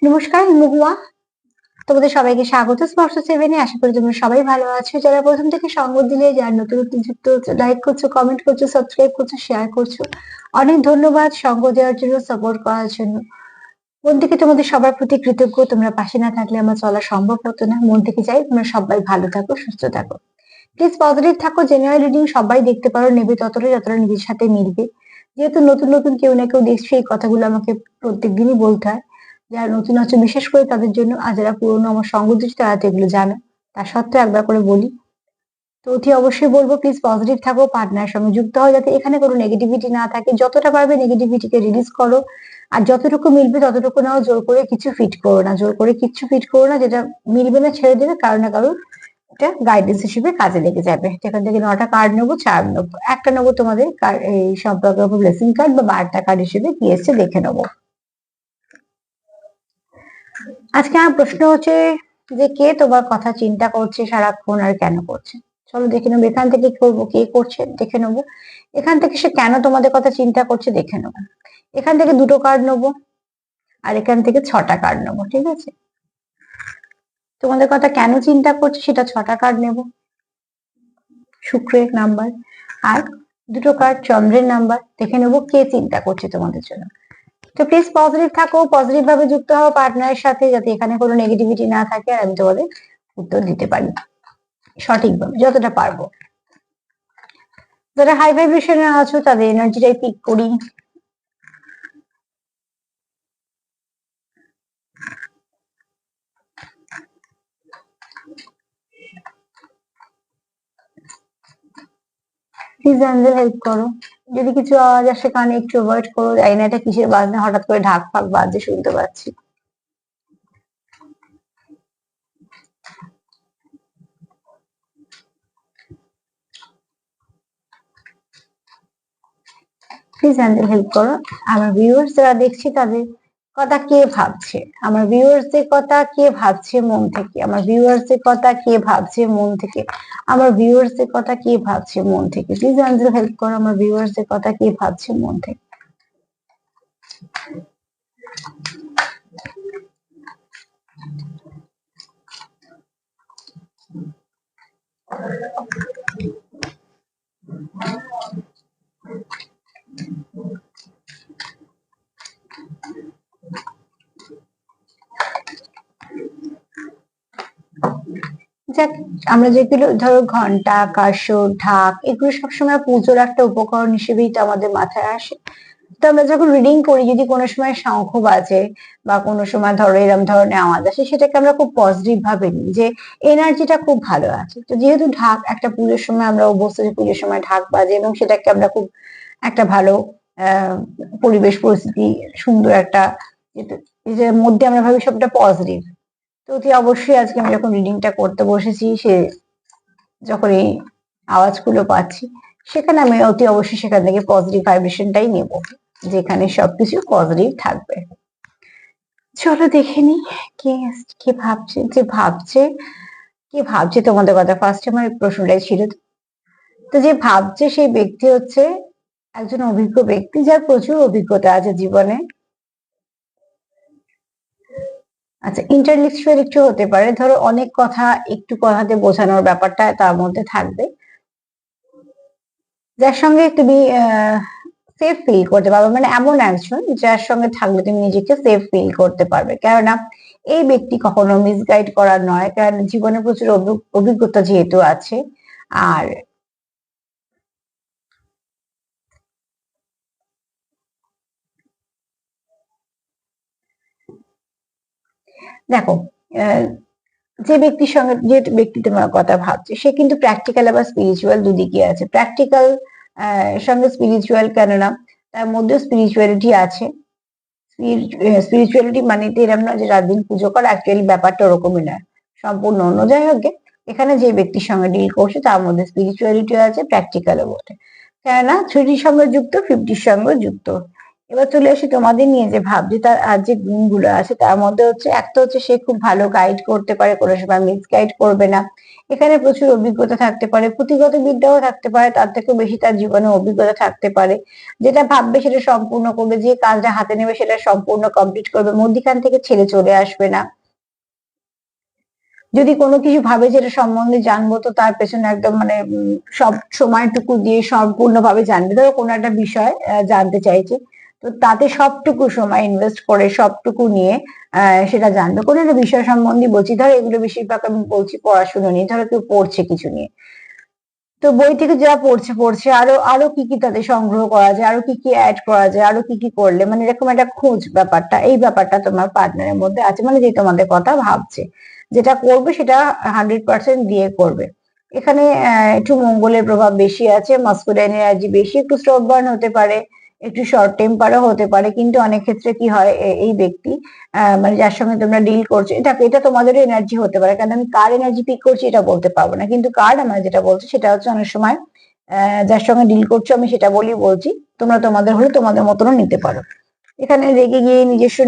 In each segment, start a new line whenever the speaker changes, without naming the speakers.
নমস্কার, আমি মহুয়া। তোমাদের সবাইকে স্বাগত স্পর্শ সেভেনে। আশা করি তোমরা সবাই ভালো আছো। যারা প্রথম থেকে সঙ্গ দিলে, যারা নতুন নতুন যুক্ত হচ্ছে, লাইক করছো, কমেন্ট করছো, সাবস্ক্রাইব করছো, শেয়ার করছো, অনেক ধন্যবাদ সঙ্গ দেওয়ার জন্য, সাপোর্ট করার জন্য। মন থেকে তোমাদের সবার প্রতি কৃতজ্ঞ। তোমরা পাশে না থাকলে আমার চলা সম্ভব হতো না। মন থেকে চাই তোমরা সবাই ভালো থাকো, সুস্থ থাকো, প্লিজ পজিটিভ থাকো। জেনারেল রিডিং সবাই দেখতে পারো, নেবে ততটা যতটা নিজের সাথে মিলবে। যেহেতু নতুন নতুন কেউ না কেউ দেখছে, এই কথাগুলো আমাকে প্রত্যেকদিনই বলতে হয়। যারা নতুন আছে বিশেষ করে তাদের জন্য, আর যারা পুরোনো আমার সঙ্গ দিচ্ছে তারা তো এগুলো জানো। তা সত্ত্বেও একবার করে বলি, তো অতি অবশ্যই বলবো প্লিজ পজিটিভ থাকো, পার্টনারের সঙ্গে যুক্ত হও যাতে এখানে কোনো নেগেটিভিটি না থাকে। যতটা পারবে নেগেটিভিটিকে রিলিজ করো, আর যতটুকু মিলবে ততটুকু নাও। জোর করে কিছু ফিট করো না, জোর করে কিচ্ছু ফিট করো না। যেটা মিলবে না ছেড়ে দেবে, কারো না কারো এটা গাইডেন্স হিসেবে কাজে লেগে যাবে। যেখান থেকে 9টা কার্ড নেবো, 4 নেবো, একটা নেবো তোমাদের এই সম্পর্কের উপর ব্লেসিং কার্ড বা বার্তা কার্ড হিসেবে কি এসছে দেখে নেবো। আজকে আমার প্রশ্ন হচ্ছে যে কে তোমার কথা চিন্তা করছে সারাক্ষণ, আর কেন করছে। চলো দেখে নেবো। এখান থেকে করবো কে করছে দেখে নেবো, এখান থেকে সে কেন তোমাদের কথা চিন্তা করছে দেখে নেবো। এখান থেকে 2টো কার্ড নেবো, আর এখান থেকে 6টা কার্ড নেবো। ঠিক আছে, তোমাদের কথা কেন চিন্তা করছে সেটা 6টা কার্ড নেবো, শুক্রের নাম্বার। আর 2টো কার্ড চন্দ্রের নাম্বার। দেখে নেবো কে চিন্তা করছে তোমাদের জন্য। তো প্লিজ পজিটিভ থাকো, পজিটিভ ভাবে যুক্ত হও পার্টনারের সাথে, যাতে এখানে কোনো নেগেটিভিটি না থাকে, আর আমি তোমাদের উত্তর দিতে পারি সঠিকভাবে যতটা পারবো। যারা হাই ভাইব্রেশনে আছো তাদের এনার্জিটাই পিক করি। প্লিজ অ্যাঞ্জেল হেল্প করো। যদি কিছু আওয়াজ আসে কানে একটু অ্যাভয়েড করো। জানি না এটা কিসের বাজনা, হঠাৎ করে ঢাক ফাক বাজে শুনতে পাচ্ছি। প্লিজ অ্যাঞ্জেল হেল্প করো। আমার ভিউয়ার্স যারা দেখছি তাদের কথা কে ভাবছে, আমার ভিউয়ার্সদের কথা কে ভাবছে মন থেকে, আমার ভিউয়ার্সদের কথা কে ভাবছে মন থেকে, আমার ভিউয়ার্সদের কথা কে ভাবছে মন থেকে। প্লিজ অ্যাঞ্জেল হেল্প করো, আমার ভিউয়ার্সদের কথা কে ভাবছে মন থেকে। যাক, আমরা যেগুলো ধরো ঘন্টা, কাসর, ঢাক, এগুলো সবসময় পুজোর একটা উপকরণ হিসেবেই তো আমাদের মাথায় আসে। তো আমরা যখন রিডিং করি, যদি কোনো সময় শঙ্খ বাজে বা কোনো সময় ধরো এরকম ধরনের আওয়াজ আসে, সেটাকে আমরা খুব পজিটিভ ভাবে নিই যে এনার্জিটা খুব ভালো আছে। তো যেহেতু ঢাক একটা পুজোর সময় আমরা অভ্যস্ত যে পুজোর সময় ঢাক বাজে, এবং সেটাকে আমরা খুব একটা ভালো আহ পরিবেশ পরিস্থিতি, সুন্দর একটা যে মধ্যে আমরা ভাবি সবটা পজিটিভ। তো অতি অবশ্যই আজকে আমি যখন রিডিংটা করতে বসেছি, সে যখন এই আওয়াজগুলো পাচ্ছি, সেখানে আমি অতি অবশ্যই সেখান থেকে পজিটিভ ভাইব্রেশনটাই নেব, যেখানে সবকিছু পজিটিভ থাকবে। চলো দেখে নি কে কে ভাবছে, যে ভাবছে কে ভাবছে তোমাদের কথা। ফার্স্ট আমার এই প্রশ্নটাই ছিল। তো যে ভাবছে সেই ব্যক্তি হচ্ছে একজন অভিজ্ঞ ব্যক্তি, যার প্রচুর অভিজ্ঞতা আছে জীবনে। আচ্ছা, ইন্টারলেকচুয়াল একটু হতে পারে, ধরো অনেক কথা একটু কথাতে বোঝানোর ব্যাপারটা তার মধ্যে থাকবে, যার সঙ্গে তুমি সেফ ফিল করতে পারবে। মানে এমন একজন যার সঙ্গে থাকলে তুমি নিজেকে সেফ ফিল করতে পারবে, কেননা এই ব্যক্তি কখনো মিসগাইড করার নয়, কারণ জীবনে প্রচুর অভিজ্ঞতা যেহেতু আছে। আর দেখো, যে ব্যক্তির সঙ্গে, যে ব্যক্তি তোমার কথা ভাবছে, সে কিন্তু প্র্যাকটিক্যাল আবার স্পিরিচুয়াল দুদিকে আছে। প্র্যাকটিক্যাল সঙ্গে স্পিরিচুয়াল, কেননা তার মধ্যে স্পিরিচুয়ালিটি আছে। স্পিরিচুয়ালিটি মানে এরকম নয় যে রাত দিন পুজো করা, অ্যাকচুয়ালি ব্যাপারটা ওরকমই নয়, সম্পূর্ণ অন্য। যাই হোক, এখানে যে ব্যক্তির সঙ্গে ডিল করছে তার মধ্যে স্পিরিচুয়ালিটি আছে, প্র্যাকটিক্যালও বটে। কেননা 3 সঙ্গে যুক্ত, 50 সঙ্গে যুক্ত।
এবার চলে আসি তোমাদের নিয়ে, যে ভাবছি তার আর যে গুণগুলো আছে তার মধ্যে হচ্ছে একটা হচ্ছে সে খুব ভালো গাইড করতে পারে, কোনো সময় মিস গাইড করবে না। এখানে প্রচুর অভিজ্ঞতা থাকতে পারে, পুঁথিগত বিদ্যাও থাকতে পারে, তার থেকে বেশি তার জীবনে অভিজ্ঞতা থাকতে পারে। যেটা ভাববে সেটা সম্পূর্ণ করবে, যে কাজটা হাতে নেবে সেটা সম্পূর্ণ কমপ্লিট করবে, মধ্যিখান থেকে ছেড়ে চলে আসবে না। যদি কোনো কিছু ভাবে যেটা সম্বন্ধে জানবো, তো তার পেছনে একদম মানে সব সময়টুকু দিয়ে সম্পূর্ণভাবে জানবে। ধরো কোনো একটা বিষয় জানতে চাইছে, তো তাতে সবটুকু সময় ইনভেস্ট করে সবটুকু নিয়ে সেটা জানবে। কোনো একটা বিষয় সম্বন্ধে বলছি, ধরো এগুলো বেশিরভাগ আমি বলছি পড়াশোনা নিয়ে। ধরো কেউ পড়ছে কিছু নিয়ে, তো বই থেকে যা পড়ছে পড়ছে, আরো আরো কি কি তাতে সংগ্রহ করা যায়, আরো কি কি অ্যাড করা যায়, আরো কি কি করলে, মানে এরকম একটা খোঁজ ব্যাপারটা, এই ব্যাপারটা তোমার পার্টনারের মধ্যে আছে। মানে যে তোমাদের কথা ভাবছে, যেটা করবে সেটা 100% দিয়ে করবে। এখানে একটু মঙ্গলের প্রভাব বেশি আছে, মাস্কুলাইন এনার্জি বেশি, একটু স্ট্রবার্ন হতে পারে, একটু শর্ট টেম্পারও হতে পারে। কিন্তু অনেক ক্ষেত্রে কি হয়, এই ব্যক্তি মানে যার সঙ্গে তোমরা ডিল করছো, এটা তোমাদেরও এনার্জি হতে পারে, কারণ আমি কার এনার্জি পিক করছি এটা বলতে পারবো না, কিন্তু কার্ড আমার যেটা বলছে সেটা হচ্ছে অনেক সময় যার সঙ্গে ডিল করছো আমি সেটা বলছি, তোমরা তোমাদের হলে তোমাদের মতনও নিতে পারো। এখানে রেগে গিয়ে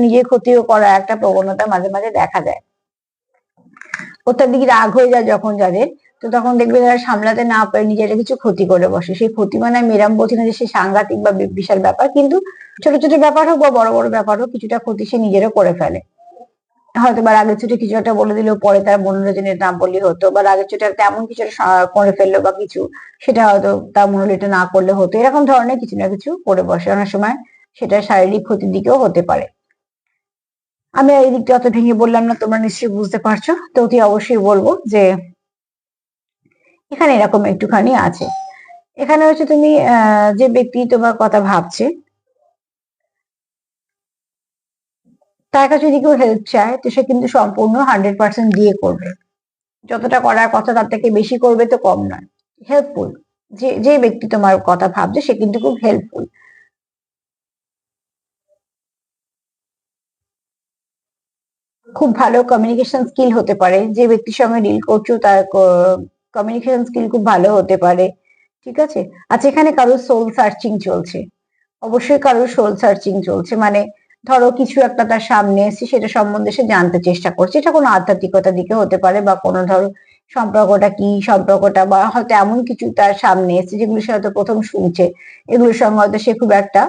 নিজের ক্ষতিও করা একটা প্রবণতা মাঝে মাঝে দেখা যায়। অত্যাধিক রাগ হয়ে যায় যখন যাদের, তো তখন দেখবে যারা সামলাতে না পারে নিজেরা কিছু ক্ষতি করে বসে। সেই ক্ষতি মানে আমি এরম বলছি না যে সে সাংঘাতিক বা বিশাল ব্যাপার, কিন্তু ছোট ছোট ব্যাপার হোক বা বড় বড় ব্যাপার হোক, কিছুটা ক্ষতি সে নিজেরও করে ফেলে। হয়তো বা রাগের চোটে কিছু একটা বলে দিল, পরে তার মনোরঞ্জনের না বললে হতো, বা রাগের চোটে তেমন কিছু একটা করে ফেললো বা কিছু, সেটা হয়তো তার মনে হলো এটা না করলে হতো। এরকম ধরনের কিছু না কিছু করে বসে। অনেক সময় সেটা শারীরিক ক্ষতির দিকেও হতে পারে। আমি এই দিকটা অত ভেঙে বললাম না, তোমরা নিশ্চয়ই বুঝতে পারছো। তো অতি অবশ্যই বলবো যে এখানে এরকম একটুখানি আছে। এখানে হচ্ছে তুমি যে ব্যক্তি তোমার কথা ভাবছে, তার কাছে যদি কেউ হেল্প চায়, তো সে কিন্তু সম্পূর্ণ 100% দিয়ে করবে। যতটা করার কথা তার থেকে বেশি করবে, তো কম নয়। হেল্পফুল, যে যে ব্যক্তি তোমার কথা ভাবছে সে কিন্তু খুব হেল্পফুল। খুব ভালো কমিউনিকেশন স্কিল হতে পারে, যে ব্যক্তির সঙ্গে ডিল করছো তার কমিউনিকেশন স্কিল খুব ভালো হতে পারে। ঠিক আছে। আচ্ছা, এখানে কারোর সোল সার্চিং চলছে, অবশ্যই কারোর সোল সার্চিং চলছে। মানে ধরো কিছু একটা তার সামনে এসে সেটা সম্বন্ধে সে জানতে চেষ্টা করছে। এটা কোনো আধ্যাত্মিকতার দিকে হতে পারে, বা কোনো ধরো সম্পর্কটা কি, সম্পর্কটা, বা হয়তো এমন কিছু তার সামনে এসে যেগুলো সে হয়তো প্রথম শুনছে, এগুলোর সঙ্গে হয়তো সে খুব একটা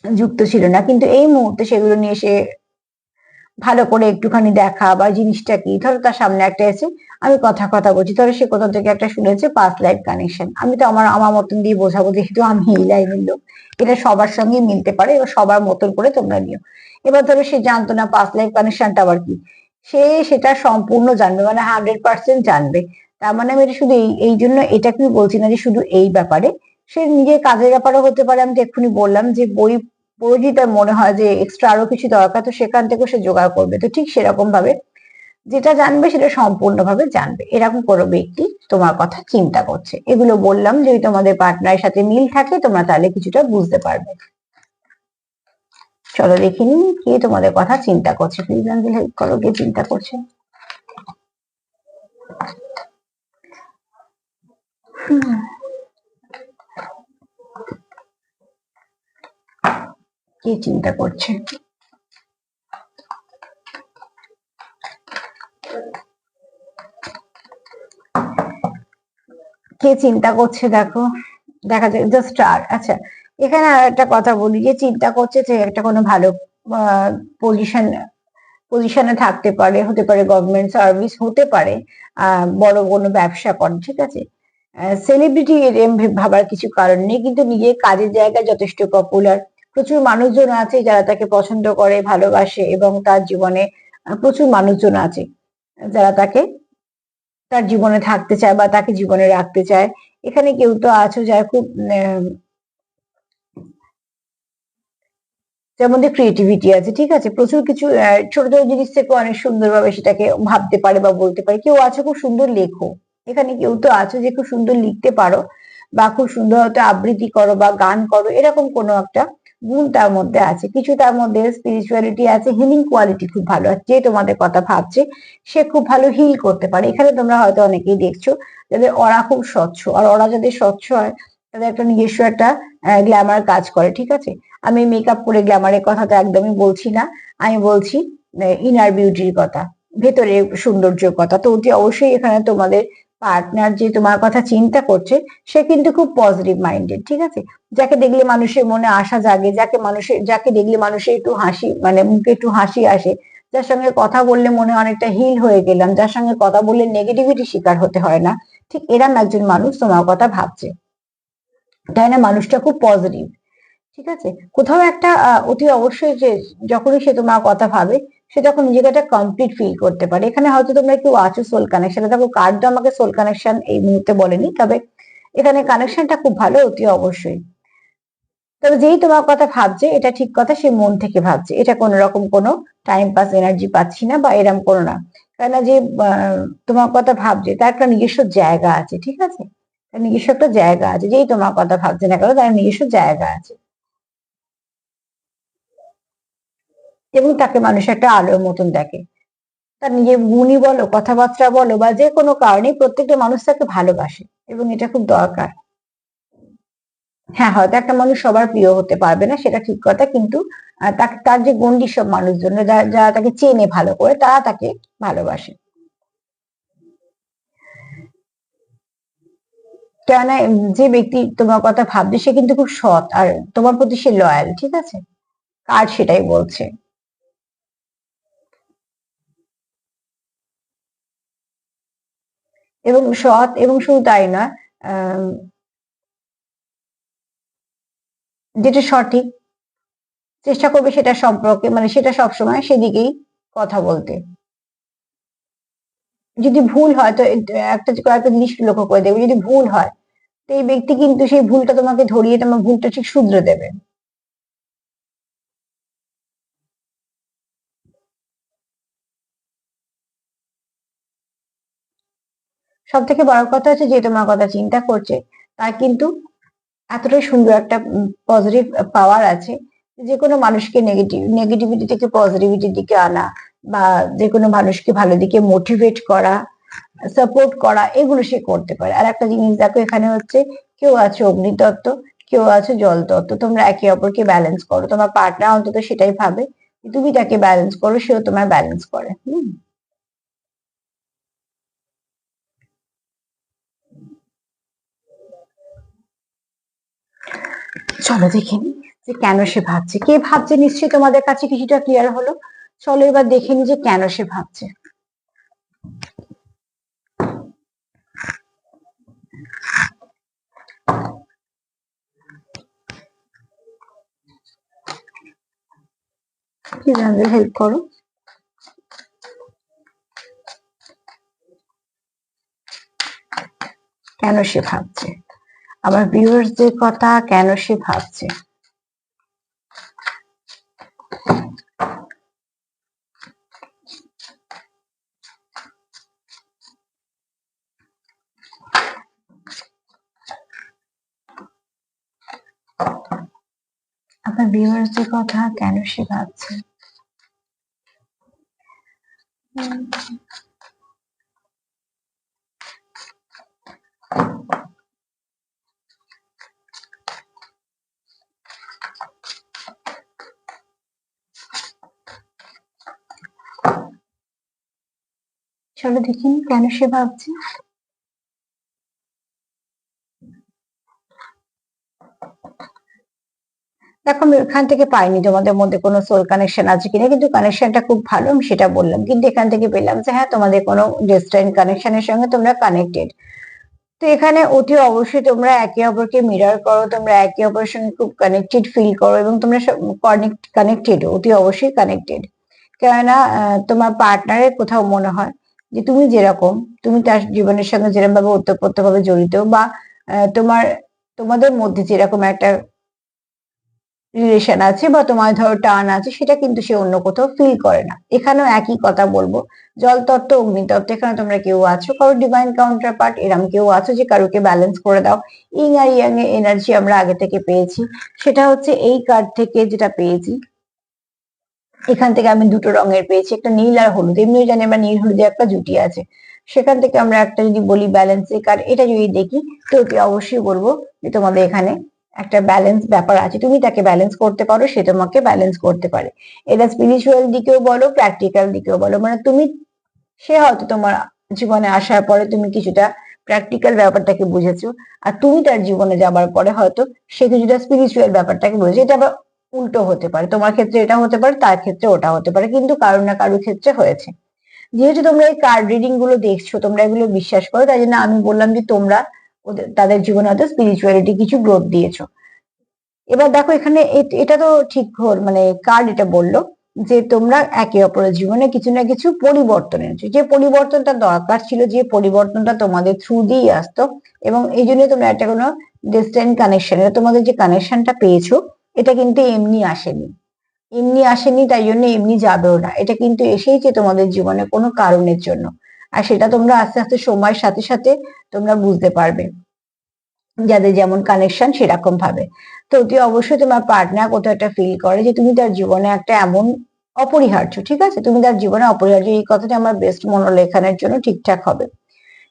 যুক্ত ছিল না, কিন্তু এই মুহূর্তে সেগুলো নিয়ে সে ভালো করে একটুখানি দেখা, বা জিনিসটা কি, ধরো তার সামনে একটা এসে আমি কথা কথা বলছি, ধরো সে কোথা থেকে একটা শুনেছে পাস্ট লাইফ কানেকশন। আমি তো আমার আমার মতন দিয়ে বোঝাবো, যেহেতু আমি এই লাইনের লোক, এটা সবার সঙ্গে মিলতে পারে, এবার সবার মতন করে তোমরা নিও। এবার ধরো সে জানতো না পাস্ট লাইফ কানেকশনটা আবার কি, সে সেটা সম্পূর্ণ জানবে, মানে 100% জানবে। তার মানে আমি এটা শুধু এই জন্য এটা কি বলছি না যে শুধু এই ব্যাপারে, সে নিজের কাজের ব্যাপারে হতে পারে। আমি তো এক্ষুনি বললাম যে বই পুরো যদি তার মনে হয় যে এক্সট্রা আরো কিছু দরকার, তো সেখান থেকেও সে জোগাড় করবে। তো ঠিক সেরকম ভাবে যেটা জানবে সেটা সম্পূর্ণভাবে জানবে, এরকম কোনো ব্যক্তি তোমার কথা চিন্তা করছে। এগুলো বললাম যদি তোমাদের পার্টনারের সাথে মিল থাকে, তোমরা তাহলে কিছুটা বুঝতে পারবে। চলো দেখে নিই কে তোমাদের কথা চিন্তা করছে। প্লিজ আঙ্কেল হেল্প করো, কে চিন্তা করছে। কে চিন্তা করছে? কে চিন্তা করছে দেখো, দেখা যায় জাস্ট স্টার। আচ্ছা, এখানে আর একটা কথা বলি, যে চিন্তা করছে যে একটা কোনো ভালো পজিশন পজিশনে থাকতে পারে, হতে পারে গভর্নমেন্ট সার্ভিস, হতে পারে বড় কোনো ব্যবসা করে। ঠিক আছে। সেলিব্রিটি এরম ভাবার কিছু কারণ নেই, কিন্তু নিজের কাজের জায়গায় যথেষ্ট পপুলার। প্রচুর মানুষজন আছে যারা তাকে পছন্দ করে, ভালোবাসে, এবং তার জীবনে প্রচুর মানুষজন আছে যারা তার জীবনে থাকতে চায় বা তাকে জীবনে রাখতে চায়। এখানে কেউ তো আছো যারা খুব যার মধ্যে ক্রিয়েটিভিটি আছে। ঠিক আছে। প্রচুর কিছু ছোট ছোট জিনিস থেকে অনেক সুন্দরভাবে সেটাকে ভাবতে পারে বা বলতে পারে। কেউ আছে খুব সুন্দর লেখো, এখানে কেউ তো আছো যে খুব সুন্দর লিখতে পারো, বা খুব সুন্দর হয়তো আবৃত্তি করো বা গান করো, এরকম কোনো একটা গুণ তার মধ্যে আছে। কিছু তার মধ্যে স্পিরিচুয়ালিটি আছে, হিলিং কোয়ালিটি খুব ভালো আছে। যে তোমাদের কথা ভাবছে সে খুব ভালো হিল করতে পারে। এখানে তোমরা হয়তো অনেকেই দেখছো যাদের অরা খুব স্বচ্ছ, আর অরা যাদের স্বচ্ছ হয় তাদের একটা নিজস্ব একটা গ্ল্যামার কাজ করে। ঠিক আছে। আমি মেকআপ করে গ্ল্যামারের কথা তো একদমই বলছি না, আমি বলছি ইনার বিউটির কথা, ভেতরে সৌন্দর্যের কথা। তো অতি অবশ্যই এখানে তোমাদের পার্টনার যে তোমার কথা চিন্তা করছে সে কিন্তু খুব পজিটিভ মাইন্ডেড, ঠিক আছে? যাকে দেখলে মানুষের মনে আশা জাগে, যাকে দেখলে মানুষের একটু হাসি, মানে মুখে একটু হাসি আসে, যার সঙ্গে কথা বললে মনে অনেকটা হিল হয়ে গেলাম, যার সঙ্গে কথা বললে নেগেটিভিটি শিকার হতে হয় না, ঠিক এরম একজন মানুষ তোমার কথা ভাবছে, তাই না? মানুষটা খুব পজিটিভ, ঠিক আছে? কোথাও একটা অতি অবশ্যই যে যখনই সে তোমার কথা ভাবে সে তখন নিজেকে একটা কমপ্লিট ফিল করতে পারে। এখানে হয়তো তোমরা কেউ আছো সোল কানেকশনে, দেখো কার্ড তো আমাকে সোল কানেকশন এই মুহূর্তে বলেনি, তবে এখানে কানেকশনটা খুব ভালো অতি অবশ্যই। তবে যেই তোমার কথা ভাবছে এটা ঠিক কথা, সে মন থেকে ভাবছে, এটা কোনো রকম কোনো টাইম পাস এনার্জি পাচ্ছি না বা এরম কোনো না। কেননা যে তোমার কথা ভাবছে তার একটা নিজস্ব জায়গা আছে, ঠিক আছে? তার নিজস্ব একটা জায়গা আছে, যেই তোমার কথা ভাবছে না কেন তার নিজস্ব জায়গা আছে, এবং তাকে মানুষ একটা আলোর মতন দেখে। তার নিজের গুণই বলো, কথাবার্তা বলো, বা যে কোনো কারণে প্রত্যেকটা মানুষ তাকে ভালোবাসে, এবং এটা খুব দরকার। হ্যাঁ, হয়তো একটা মানুষ সবার প্রিয় হতে পারবে না, সেটা ঠিক কথা, কিন্তু তাকে, তার যে গণ্ডি সব মানুষজন যারা তাকে চেনে ভালো করে, তারা তাকে ভালোবাসে। কেননা যে ব্যক্তি তোমার কথা ভাবছে সে কিন্তু খুব সৎ, আর তোমার প্রতি সে লয়াল, ঠিক আছে? কার সেটাই বলছে। এবং সৎ, এবং শুধু তাই নয়, আহ যেটা সঠিক চেষ্টা করবে সেটা সম্পর্কে, মানে সেটা সবসময় সেদিকেই কথা বলতে। যদি ভুল হয় তো একটা কয়েকটা জিনিস লক্ষ্য করে দেখবে, যদি ভুল হয় তো এই ব্যক্তি কিন্তু সেই ভুলটা তোমাকে ধরিয়ে তোমার ভুলটা ঠিক শুধরে দেবে। সব থেকে বড় কথা হচ্ছে যে তোমার কথা চিন্তা করছে তার কিন্তু এতটাই সুন্দর একটা পজিটিভ পাওয়ার আছে, যে কোনো মানুষকে নেগেটিভিটি থেকে পজিটিভিটির দিকে আনা, বা যে কোনো মানুষকে ভালো দিকে মোটিভেট করা, সাপোর্ট করা, এগুলো সে করতে পারে। আর একটা জিনিস দেখো, এখানে হচ্ছে কেউ আছে অগ্নিতত্ত্ব, কেউ আছে জল তত্ত্ব, তোমরা একে অপরকে ব্যালেন্স করো, তোমার পার্টনার অন্তত সেটাই ভাবে তুমি তাকে ব্যালেন্স করো, সেও তোমার ব্যালেন্স করে। চলো দেখে নি যে কেন সে ভাবছে, কে ভাবছে, নিশ্চয়ই তোমাদের কাছে কিছুটা ক্লিয়ার হলো। চলো এবার দেখে নি যে কেন সে ভাবছে। প্লিজ আমাদের হেল্প করো। কেন সে ভাবছে, আমার ভিউয়ার্সদের কথা কেন সে ভাবছে। আমার ভিউয়ার্সদের কথা কেন সে ভাবছে। চলো দেখি কেন সে ভাবছে। দেখো আমি এখান থেকে পাইনি তোমাদের মধ্যে কোনো সোল কানেকশন আছে কিনা, কিন্তু কানেকশনটা খুব ভালো আমি সেটা বললাম, কিন্তু এখান থেকে পেলাম যে হ্যাঁ তোমাদের কোনো ডেস্টাইন কানেকশনের সঙ্গে তোমরা কানেক্টেড। তো এখানে অতি অবশ্যই তোমরা একে অপরকে মিরর করো, তোমরা একে অপরের সঙ্গে খুব কানেক্টেড ফিল করো, এবং তোমরা কানেক্টেড, অতি অবশ্যই কানেক্টেড। কেননা তোমার পার্টনারের কোথাও মনে হয় যে তুমি যেরকম, তুমি তার জীবনের সঙ্গে যেরকম ভাবে ওতপ্রোতভাবে জড়িত, বা তোমাদের মধ্যে যেরকম একটা রিলেশন আছে বা তোমার ধরো টান আছে, সেটা কিন্তু সে অন্য কোথাও ফিল করে না। এখানেও একই কথা বলবো, জল তত্ত্ব, অগ্নিতত্ত্ব, এখানে তোমরা কেউ আছো কারো ডিভাইন কাউন্টার পার্ট, এরম কেউ আছো যে কারোকে ব্যালেন্স করে দাও। ইং আর ইয়াং এর এনার্জি আমরা আগে থেকে পেয়েছি, সেটা হচ্ছে এই কার্ড থেকে যেটা পেয়েছি। এখান থেকে আমি দুটো রঙের পেয়েছি, একটা নীল আর হলুদ, এমনি জানি আমরা নীল হলুদের একটা জুটি আছে, সেখান থেকে আমরা একটা যদি বলি ব্যালেন্স কার্ড, এটা যদি দেখি তো অবশ্যই বলবো যে তোমাদের এখানে একটা ব্যালেন্স ব্যাপার আছে, তুমি তাকে ব্যালেন্স করতে পারো, সে তোমাকে ব্যালেন্স করতে পারে। এটা স্পিরিচুয়াল দিকেও বলো, প্র্যাকটিক্যাল দিকেও বলো, মানে তুমি, সে হয়তো তোমার জীবনে আসার পরে তুমি কিছুটা প্র্যাকটিক্যাল ব্যাপারটাকে বুঝেছো, আর তুমি তার জীবনে যাবার পরে হয়তো সে কিছুটা স্পিরিচুয়াল ব্যাপারটাকে বুঝেছে। এটা আবার উল্টো হতে পারে, তোমার ক্ষেত্রে এটা হতে পারে, তার ক্ষেত্রে ওটা হতে পারে, কিন্তু কারোর না কারোর ক্ষেত্রে হয়েছে। যেহেতু তোমরা এই কার্ড রিডিং গুলো দেখছো, তোমরা এগুলো বিশ্বাস করো, তাই জন্য আমি বললাম যে তোমরা তাদের জীবনে হয়তো স্পিরিচুয়ালিটি কিছু গ্রোথ দিয়েছো। এবার দেখো এখানে এটা তো ঠিক মানে কার্ড এটা বললো যে তোমরা একে অপরের জীবনে কিছু না কিছু পরিবর্তন এনেছো, যে পরিবর্তনটা দরকার ছিল, যে পরিবর্তনটা তোমাদের থ্রু দিয়েই আসতো, এবং এই জন্য তোমরা একটা কোনো ডিস্টেন্ট কানেকশন, এটা তোমাদের যে কানেকশনটা পেয়েছো, এটা কিন্তু এমনি আসেনি, এমনি আসেনি, তাই জন্য এমনি যাবেও না, এটা কিন্তু এসেইছে তোমাদের জীবনে কোনো কারণের জন্য। আর সেটা তোমরা আস্তে আস্তে সময়ের সাথে সাথে তোমরা বুঝতে পারবে, যাদের যেমন কানেকশন সেরকম ভাবে। তো অতি অবশ্যই তোমার পার্টনার কোথাও একটা ফিল করে যে তুমি তার জীবনে একটা এমন অপরিহার্য, ঠিক আছে, তুমি তার জীবনে অপরিহার্য, এই কথাটা আমার বেস্ট মনে হলো এখানের জন্য, ঠিকঠাক হবে।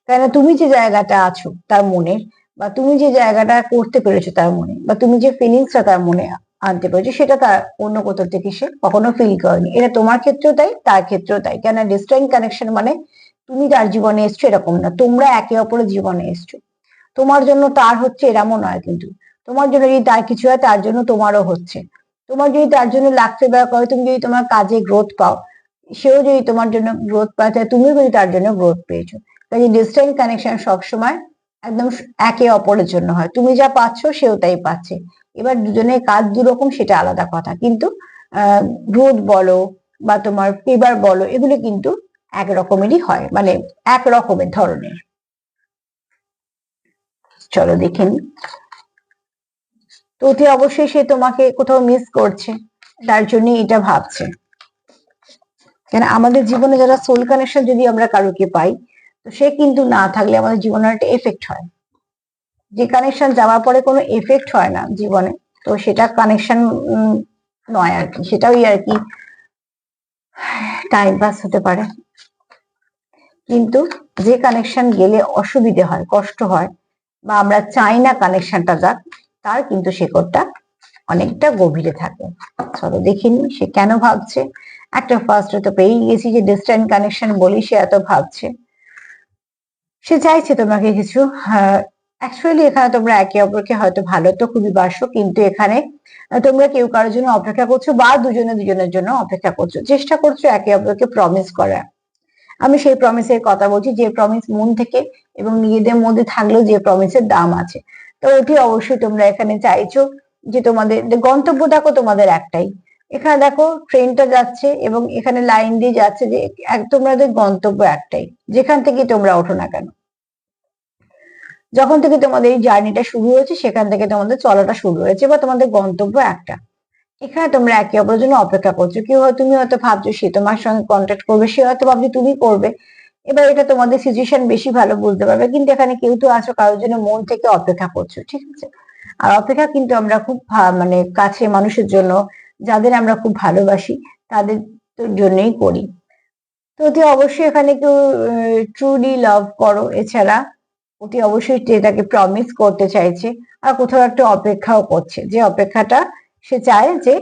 কেননা তুমি যে জায়গাটা আছো তার মনের, বা তুমি যে জায়গাটা করতে পেরেছো তার মনে, বা তুমি যে ফিলিংসটা তার মনে আনতে পেরেছো, সেটা তার অন্য কোথাও থেকে সে কখনো ফিল করেনি। এটা তোমার ক্ষেত্রেও তাই, তার ক্ষেত্রেও তাই। কেন ডিস্টেন্ট কানেকশন মানে তুমি তার জীবনে এসছো এরকম না, তোমরা একে অপরের জীবনে এসছো। তোমার জন্য তার হচ্ছে এরমও নয়, কিন্তু তোমার জন্য যদি তার কিছু হয়, তার জন্য তোমারও হচ্ছে। তোমার যদি তার জন্য লাখ ফেভার করে, তুমি যদি তোমার কাজে গ্রোথ পাও, সেও যদি তোমার জন্য গ্রোথ পায়, তাই তুমিও যদি তার জন্য গ্রোথ পেয়েছো। কাজে ডিস্টেন্ট কানেকশন সবসময় একদম একে অপরের জন্য হয়, তুমি যা পাচ্ছ সেও তাই পাচ্ছে। এবার দুজনের কাজ দুরকম, সেটা আলাদা কথা, কিন্তু গ্রোথ বলো বা তোমার ফেভার বলো, এগুলো কিন্তু এক রকমেরই হয়, মানে এক রকমের ধরনের। চলো দেখে নি। তো অতি অবশ্যই সে তোমাকে কোথাও মিস করছে, তার জন্য এটা ভাবছে। কেন আমাদের জীবনে যারা সোল কানেকশন যদি আমরা কারোকে পাই, তো সে কিন্তু না থাকলে আমাদের জীবনে একটা এফেক্ট হয়, যে কানেকশন যাওয়ার পরে কোনো এফেক্ট হয় না জীবনে, তো সেটা কানেকশন নয় আর কি, সেটাই আর কি টাইম পাস হতে পারে। কিন্তু যে কানেকশন গেলে অসুবিধে হয়, কষ্ট হয়, বা আমরা চাই না কানেকশনটা যাক, তার কিন্তু শেকড়টা অনেকটা গভীরে থাকে। চলো দেখিনি সে কেন ভাবছে। একটা ফার্স্ট তো পেয়ে গেছি যে ডিস্টেন্ট কানেকশন বলি সে এত ভাবছে, সে চাইছে তোমাকে কিছু। অ্যাকচুয়ালি এখানে তোমরা একে অপরকে হয়তো ভালো তো খুবই বাসো, কিন্তু এখানে তোমরা কেউ কারোর জন্য অপেক্ষা করছো, বা দুজনে দুজনের জন্য অপেক্ষা করছো, চেষ্টা করছো একে অপরকে প্রমিস করার। আমি সেই প্রমিসের কথা বলছি, যে প্রমিস মন থেকে এবং নিজেদের মধ্যে থাকলেও যে প্রমিসের দাম আছে। তো ওটি অবশ্যই তোমরা এখানে চাইছো যে তোমাদের গন্তব্য দেখো তোমাদের একটাই, এখানে দেখো ট্রেনটা যাচ্ছে এবং এখানে লাইন দিয়ে যাচ্ছে, যে তোমাদের গন্তব্য একটাই, যেখান থেকে তোমরা ওঠো না কেন, যখন থেকে তোমাদের এই জার্নিটা শুরু হয়েছে সেখান থেকে তোমাদের চলাটা শুরু হয়েছে, বা তোমাদের গন্তব্য একটা। এখানে তোমরা একে অপরের জন্য অপেক্ষা করছো, কেউ হয়তো, তুমি হয়তো ভাবছো সে তোমার সঙ্গে কন্ট্যাক্ট করবে, সে হয়তো ভাবছো তুমি করবে। এবার এটা তোমাদের সিচুয়েশন বেশি ভালো বুঝতে পারবে, কিন্তু এখানে কেউ তো আছো কারোর জন্য মন থেকে অপেক্ষা করছো, ঠিক আছে। আর অপেক্ষা কিন্তু আমরা খুব মানে কাছে মানুষের জন্য, যাদের আমরা খুব ভালোবাসি, তাদের জন্যই করি। তো অতি অবশ্যই এখানে কেউ ট্রুলি লাভ করো, এছাড়া অতি অবশ্যই এটাকে প্রমিস করতে চাইছে, আর কোথাও একটা অপেক্ষাও করছে, যে অপেক্ষাটা সে চায় যে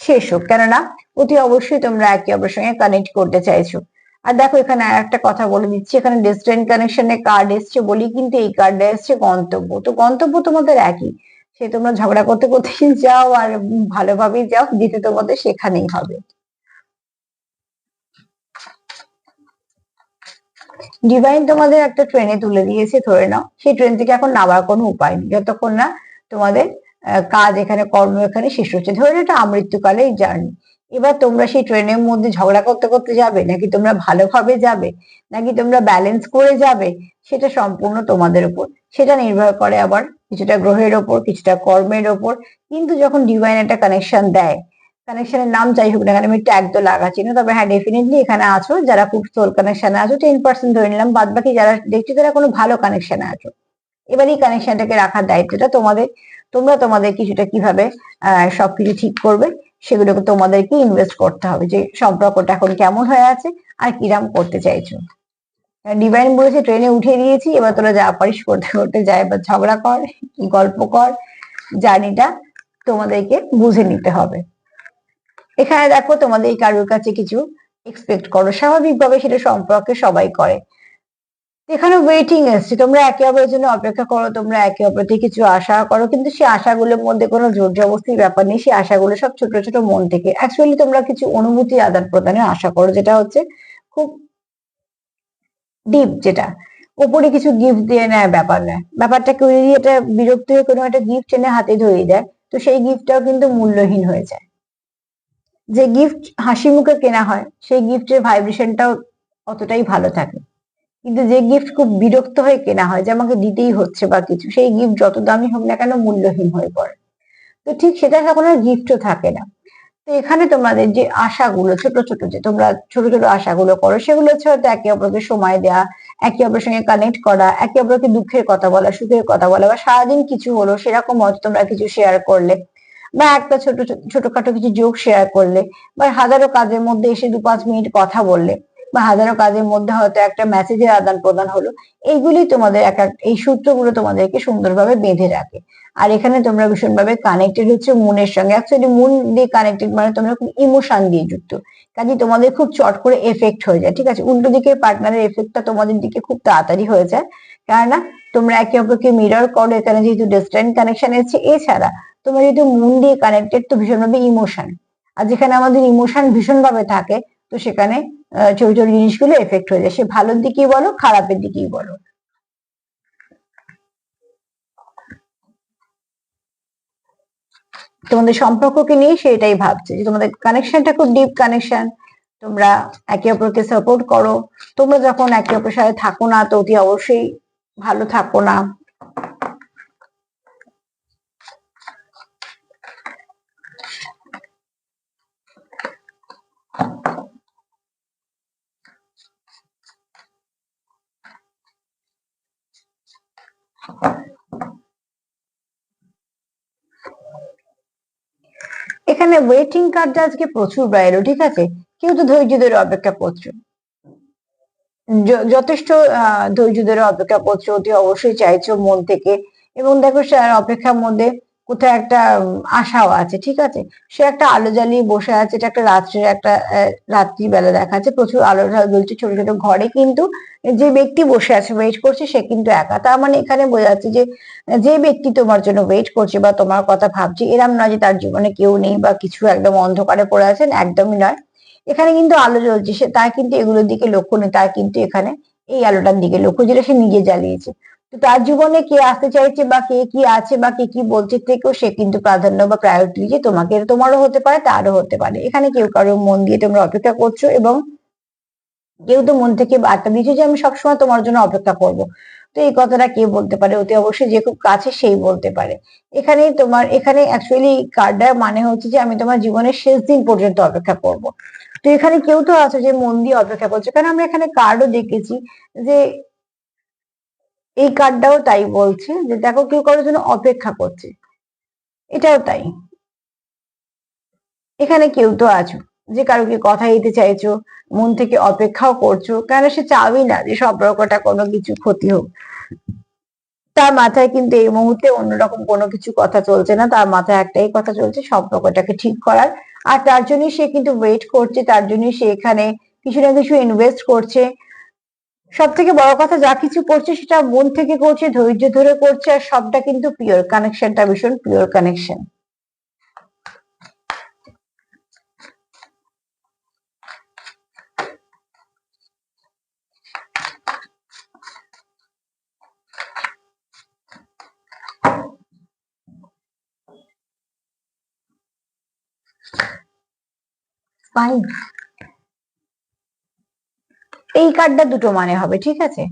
শেষ হোক, কেননা অতি অবশ্যই তোমরা একে অপরের সঙ্গে কানেক্ট করতে চাইছো। আর দেখো এখানে আর একটা কথা বলে দিচ্ছি, এখানে ডিস্টেন্ট কানেকশনে কার্ড এসছে বলি, কিন্তু এই কার্ডে এসছে গন্তব্য, তো গন্তব্য তোমাদের একই, সে তোমরা ঝগড়া করতে করতে যাও আর ভালোভাবেই যাও, যেতে তোমাদের সেখানেই হবে। ডিভাইন তোমাদের একটা ট্রেনে তুলে দিয়েছে ধরে নাও, সেই ট্রেন থেকে এখন নামার কোনো উপায় নেই, যতক্ষণ না তোমাদের কাজ এখানে, কর্ম এখানে শেষ হচ্ছে। ধরে নাও এটা আমৃত্যুকালের জার্নি। এবার তোমরা সেই ট্রেনের মধ্যে ঝগড়া করতে করতে যাবে, নাকি তোমরা ভালোভাবে যাবে, নাকি তোমরা ব্যালেন্স করে যাবে, সেটা সম্পূর্ণ তোমাদের উপর। সেটা নির্ভর করে আবার কিছুটা গ্রহের ওপর, কিছুটা কর্মের ওপর। কিন্তু যখন ডিভাইন একটা কানেকশন দেয়, কানেকশনের নাম যাই হোক না কেন, আমি ট্যাগ তো লাগাচ্ছি না, তবে হ্যাঁ ডেফিনেটলি এখানে আছো যারা খুব সোল কানেকশনে আছো, 10% ধরে নিলাম, বাদ বাকি যারা দেখছি তারা কোনো ভালো কানেকশনে আছো। এবার এই কানেকশনটাকে রাখার দায়িত্বটা তোমাদের, তোমরা তোমাদের কিছুটা কিভাবে সবকিছু ঠিক করবে, সেগুলোকে তোমাদেরকে ইনভেস্ট করতে হবে, যে সম্পর্কটা এখন কেমন হয়ে আছে আর কিরাম করতে চাইছো। ডিভাইন বলেছে ট্রেনে উঠে দিয়েছি, এবার তোরা যা পারিস করতে করতে যায়, বা ঝগড়া কর কি গল্প কর, জার্নিটা তোমাদেরকে বুঝে নিতে হবে। এখানে দেখো তোমাদের কারোর কাছে কিছু এক্সপেক্ট করো, স্বাভাবিকভাবে সেটা সম্পর্কে সবাই করে। এখানে ওয়েটিং এসছে, তোমরা একে অপরের জন্য অপেক্ষা করো, তোমরা একে অপর থেকে কিছু আশা করো, কিন্তু সেই আশাগুলোর মধ্যে কোনো জোর জবরদস্তির ব্যাপার নেই। সেই আশাগুলো সব ছোট ছোট মন থেকে, অ্যাকচুয়ালি তোমরা কিছু অনুভূতি আদান প্রদানের আশা করো, যেটা হচ্ছে খুব ডিপ, যেটা উপরে কিছু গিফট দিয়ে নেয় ব্যাপার নয়। ব্যাপারটা কেউ যদি এটা বিরক্ত হয়ে কোনো একটা গিফট এনে হাতে ধরিয়ে দেয়, তো সেই গিফটটাও কিন্তু মূল্যহীন হয়ে যায়। যে গিফট হাসি মুখে কেনা হয়, সেই গিফটের ভাইব্রেশনটাও অতটাই ভালো থাকে। কিন্তু যে গিফট খুব বিরক্ত হয়ে কেনা হয়, যে আমাকে দিতেই হচ্ছে বা কিছু, সেই গিফট যত দামি হোক না কেন মূল্যহীন হয়ে পড়ে। তো ঠিক সেটা তখন আর গিফটও থাকে না। তো এখানে তোমাদের যে আশাগুলো ছোট ছোট, যে তোমরা ছোট ছোট আশাগুলো করো, সেগুলো হচ্ছে হয়তো একে অপরকে সময় দেওয়া, একে অপরের সঙ্গে কানেক্ট করা, একে অপরকে দুঃখের কথা বলা, সুখের কথা বলা, বা সারাদিন কিছু হলো সেরকম হয়তো তোমরা কিছু শেয়ার করলে, বা একটা ছোট ছোটখাটো কিছু জোক শেয়ার করলে, বা হাজারো কাজের মধ্যে এসে 2-5 মিনিট কথা বললে, বা হাজারো কাজের মধ্যে হয়তো একটা মেসেজের আদান প্রদান হলো। এইগুলি তোমাদের এই সূত্রগুলো তোমাদেরকে সুন্দরভাবে বেঁধে রাখে। আর এখানে তোমরা ভীষণভাবে কানেক্টেড হচ্ছে মনের সঙ্গে, অ্যাকচুয়ালি মন দিয়ে কানেক্টেড মানে তোমরা খুব ইমোশন দিয়ে যুক্ত, কাজে তোমাদের খুব চট করে এফেক্ট হয়ে যায়। ঠিক আছে, উল্টো দিকের পার্টনারের এফেক্টটা তোমাদের দিকে খুব তাড়াতাড়ি হয়ে যায়, কেননা তোমরা একে অপরকে মিরর করো। এখানে যেহেতু ডিস্ট্যান্ট কানেকশন এসেছে, এছাড়া তোমরা যেহেতু মন দিয়ে কানেক্টেড, তো ভীষণভাবে ইমোশন, আর যেখানে আমাদের ইমোশন ভীষণভাবে থাকে, তো সেখানে ছোট ছোট জিনিসগুলো এফেক্ট হয়ে যায়, সে ভালোর দিকেই বলো খারাপের দিকেই বলো। তোমাদের সম্পর্ককে নিয়ে সেটাই ভাবছে, যে তোমাদের কানেকশনটা খুব ডিপ কানেকশন, তোমরা একে অপরকে সাপোর্ট করো। তোমরা যখন একে অপরের সাথে থাকো না, তো অতি অবশ্যই ভালো থাকো না। এখানে ওয়েটিং কার্ডটা আজকে প্রচুর বাইরে, ঠিক আছে, কেউ তো ধৈর্য ধরে অপেক্ষা করছো, যথেষ্ট ধৈর্য ধরে অপেক্ষা করছো, অতি অবশ্যই চাইছো মন থেকে। এবং দেখো সে অপেক্ষার মধ্যে কোথাও একটা আশাও আছে, ঠিক আছে। সে একটা আলো জ্বালিয়ে বসে আছে, এটা একটা রাত্রের একটা রাত্রিবেলা দেখা যাচ্ছে, প্রচুর আলো জ্বলছে ছোট ছোট ঘরে, কিন্তু যে ব্যক্তি বসে আছে ওয়েট করছে সে কিন্তু একা। তার মানে এখানে বোঝা যাচ্ছে যে যে ব্যক্তি তোমার জন্য ওয়েট করছে বা তোমার কথা ভাবছে, এরম নয় যে তার জীবনে কেউ নেই বা কিছু, একদম অন্ধকারে পড়ে আছেন, একদমই নয়। এখানে কিন্তু আলো জ্বলছে, সে তার কিন্তু এগুলোর দিকে লক্ষ্য নেই, তার কিন্তু এখানে এই আলোটার দিকে লক্ষ্য, যেটা সে নিজে জ্বালিয়েছে। তো তার জীবনে কে আসতে চাইছে বা কে কি আছে বা কে কি বলছে থেকেও সে কিন্তু প্রাধান্য বা প্রায়োরিটি দিচ্ছে তোমাকে। তোমারও হতে পারে, তারও হতে পারে। এখানে কেউ কারো মন দিয়ে তোমরা অপেক্ষা করছো, এবং কেউ তো মন থেকে বার্তা দিচ্ছে যে আমি সবসময় তোমার জন্য অপেক্ষা করব। তো এই কথাটা কে বলতে পারে? অতি অবশ্যই যে খুব কাছে সেই বলতে পারে। এখানে তোমার এখানে অ্যাকচুয়ালি কার্ডটার মানে হচ্ছে যে আমি তোমার জীবনের শেষ দিন পর্যন্ত অপেক্ষা করব। তো এখানে কেউ তো আছে যে মন দিয়ে অপেক্ষা করছে, কারণ আমরা এখানে কার্ডও দেখেছি, যে এই কার্ডটাও তাই বলছে, যে দেখো কেউ কারোর জন্য অপেক্ষা করছে, এটাও তাই। এখানে কেউ তো আছো যে কারোকে কথা দিতে চাইছো, মন থেকে অপেক্ষাও করছো, কেন সে চাবি না যে সম্পর্কটা কোনো কিছু ক্ষতি হোক। তার মাথায় কিন্তু এই মুহূর্তে অন্যরকম কোনো কিছু কথা চলছে না, তার মাথায় একটাই কথা চলছে, সম্পর্কটাকে ঠিক করার। আর তার জন্যই সে কিন্তু ওয়েট করছে, তার জন্যই সে এখানে কিছু না কিছু ইনভেস্ট করছে। সব থেকে বড় কথা, যা কিছু করছে সেটা মন থেকে করছে, ধৈর্য ধরে করছে, আর সবটা কিন্তু পিওর কানেকশনটা ভীষণ পিওর কানেকশন। ফাইন, এই কার্ডটা দুটো মানে হবে, ঠিক আছে।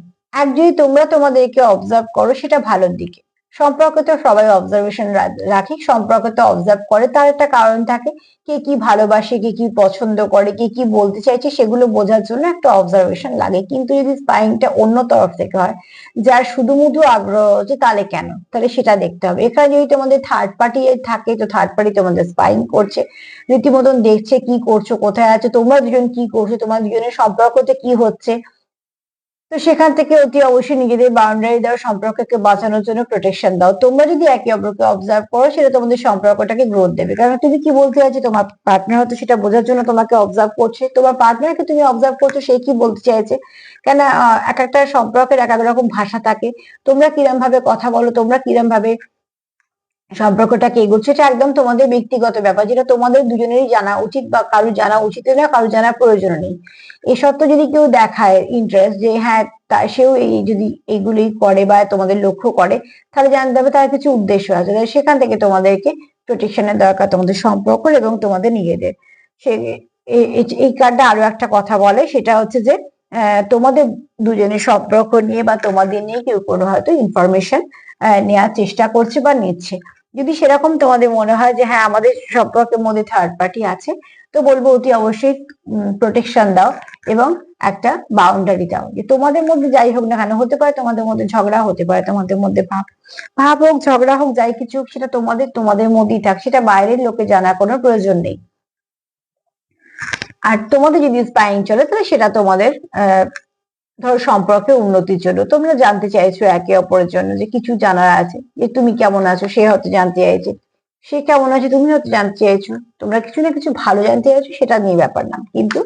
এক, যদি তোমরা তোমাদেরকে অবজার্ভ করো সেটা ভালোর দিকে, সম্পর্কে তো সবাই অবজারভেশন রাখি, সম্পর্কে তো অবজার্ভ করে, তার একটা কারণ থাকে। কে কি ভালোবাসে, কে কি পছন্দ করে, কে কি বলতে চাইছে, সেগুলো বোঝার জন্য একটা অবজারভেশন লাগে। কিন্তু যদি স্পাইংটা অন্য তরফ থেকে হয়, যার শুধুমুধু আগ্রহ হচ্ছে, তাহলে কেন? তাহলে সেটা দেখতে হবে। এখানে যদি তোমাদের থার্ড পার্টি থাকে, তো থার্ড পার্টি তোমাদের স্পাইং করছে, রীতিমতন দেখছে কি করছো, কোথায় আছো, তোমরা দুজন কি করছো, তোমার দুজনের সম্পর্কতে কি হচ্ছে, তো সেখান থেকে অতি অবশ্যই নিজেদের বাউন্ডারি দাও, সম্পর্ককে বাঁচানোর জন্য প্রোটেকশন দাও। তোমরা যদি একে অপরকে অবজার্ভ করো সেটা তোমাদের সম্পর্কটাকে গ্রোথ দেবে। কারণ তুমি কি বলতে চাইছো, তোমার পার্টনার হয়তো সেটা বোঝার জন্য তোমাকে অবজার্ভ করছে, তোমার পার্টনারকে তুমি অবজার্ভ করছো সে কি বলতে চাইছে। কেন এক একটা সম্পর্কের এক এক রকম ভাষা থাকে। তোমরা কিরম ভাবে কথা বলো, তোমরা কিরম ভাবে সম্পর্কটাকে এগোচ্ছে, এটা একদম তোমাদের ব্যক্তিগত ব্যাপার, যেটা তোমাদের দুজনেরই জানা উচিত, বা কারো জানা উচিত না, কারো জানার প্রয়োজন নেই। এই সত্ত্বেও যদি কেউ দেখায় ইন্টারেস্ট যে হ্যাঁ সেও এই যদি এইগুলি করে বা তোমাদের লক্ষ্য করে, তাহলে জানতে হবে তার কিছু উদ্দেশ্য আছে। তাহলে সেখান থেকে তোমাদেরকে প্রোটেকশনের দরকার, তোমাদের সম্পর্ক এবং তোমাদের নিজেদের। সে এই কার্ডটা আরো একটা কথা বলে, সেটা হচ্ছে যে তোমাদের দুজনের সম্পর্ক নিয়ে বা তোমাদের নিয়ে কেউ কোনো হয়তো ইনফরমেশন নেওয়ার চেষ্টা করছে বা নিচ্ছে। যদি সেরকম তোমাদের মনে হয় যে হ্যাঁ আমাদের সম্পর্কের মধ্যে থার্ড পার্টি আছে, তো বলবো অতি অবশ্যই প্রোটেকশন দাও এবং একটা বাউন্ডারি দাও। যে তোমাদের মধ্যে যাই হোক না কেন, হতে পারে তোমাদের মধ্যে ঝগড়া, হতে পারে তোমাদের মধ্যে ভাব হোক, ঝগড়া হোক, যাই কিছু হোক, সেটা তোমাদের মধ্যেই থাক, সেটা বাইরের লোকে জানার কোনো প্রয়োজন নেই। আর তোমাদের যদি স্পাইং চলে তাহলে সেটা তোমাদের ধরো সম্পর্কের উন্নতির জন্য তোমরা জানতে চাইছো একে অপরের জন্য, যে কিছু জানার আছে, যে তুমি কেমন আছো সে হয়তো জানতে চাইছে, সে কেমন আছে তুমি হয়তো জানতে চাইছো, তোমরা কিছু না কিছু ভালো জানতে চাইছো, সেটা নিয়ে ব্যাপার না। কিন্তু